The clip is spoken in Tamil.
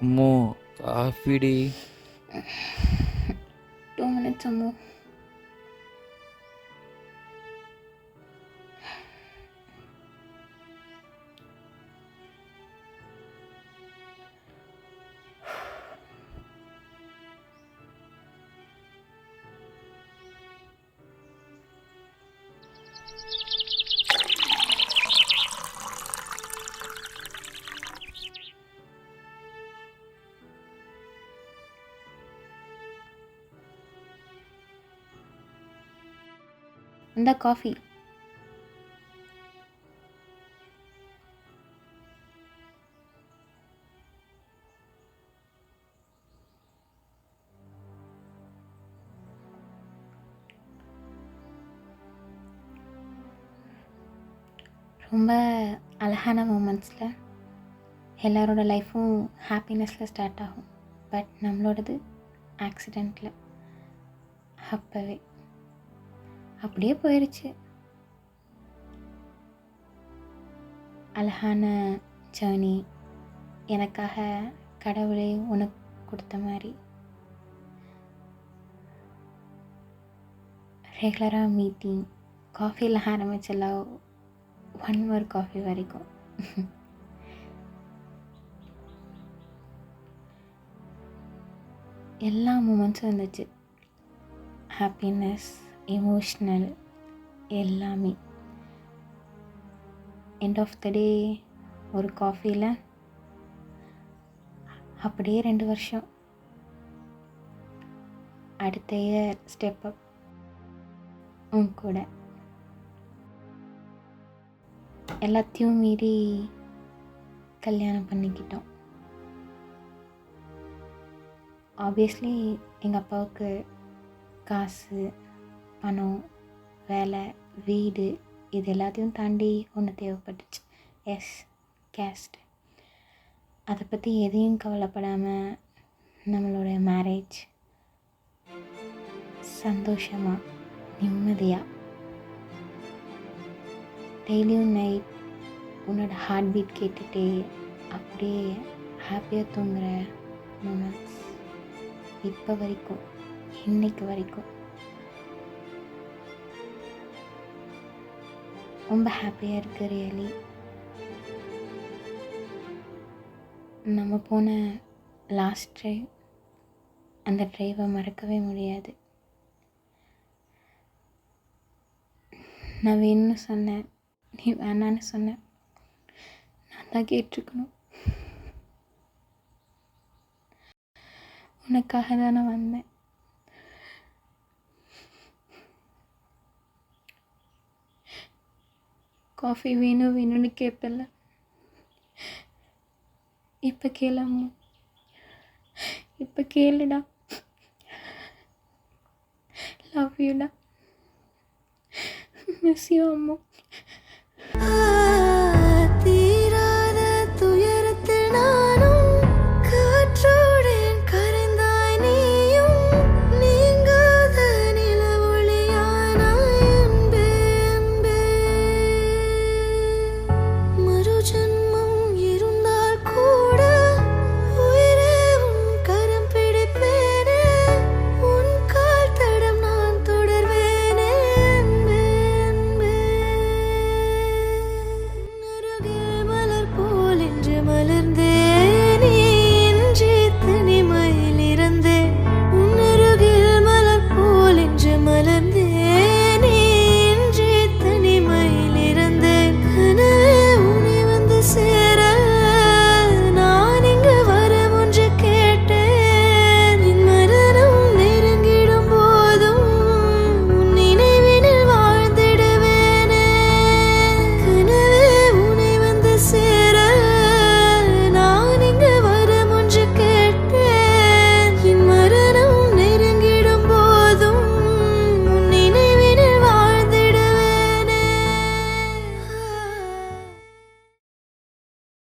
அம்மோ காஃபிடி. 2 minutes அம்மு. இந்த காஃபி. ரொம்ப அழகான மூமெண்ட்ஸில் எல்லாரோட லைஃப்பும் ஹாப்பினஸில் ஸ்டார்ட் ஆகும். பட் நம்மளோடது ஆக்சிடெண்ட்டில். அப்போவே அப்படியே போயிடுச்சு. அழகான ஜேர்னி எனக்காக கடவுளே உனக்கு கொடுத்த மாதிரி ரெகுலராக மீட்டிங், காஃபியில் ஆரம்பிச்செல்லாம் 1 hour காஃபி வரைக்கும். எல்லா மூமெண்ட்ஸும் இருந்துச்சு. ஹாப்பினஸ், எமோஷ்னல், எல்லாமே. எண்ட் ஆஃப் த டே ஒரு காஃபியில் அப்படியே 2 வருஷம். அடுத்த இயர் ஸ்டெப் அப் கூட எல்லாத்தையும் மீறி கல்யாணம் பண்ணிக்கிட்டோம். ஆப்வியஸ்லி எங்கள் அப்பாவுக்கு காசு, பணம், வேலை, வீடு இது எல்லாத்தையும் தாண்டி ஒன்று தேவைப்பட்டுச்சு. Yes, caste. அதை பற்றி எதையும் கவலைப்படாமல் நம்மளோட மேரேஜ் சந்தோஷமாக நிம்மதியாக டெய்லியும் நைட் உன்னோட ஹார்ட் பீட் கேட்டுகிட்டே அப்படியே ஹாப்பியாக தூங்குகிற மூமெண்ட்ஸ் இப்போ வரைக்கும், இன்னைக்கு வரைக்கும் ரொம்ப ஹாப்பியாக இருக்குது. ரியலி நம்ம போன லாஸ்ட் ட்ரைவ், அந்த ட்ரைவை மறக்கவே முடியாது. நான் வேணும்னு சொன்னேன், நீ வேணான்னு சொன்ன. நான் தான் கேட்டிருக்கணும். உனக்காக தான் நான் வந்தேன். காஃபி வேணும் வேணும்னு கேட்பல. இப்போ கேளம்மா, இப்போ கேளுடா. லவ் யூடா. மிஸ் யூ அம்மா.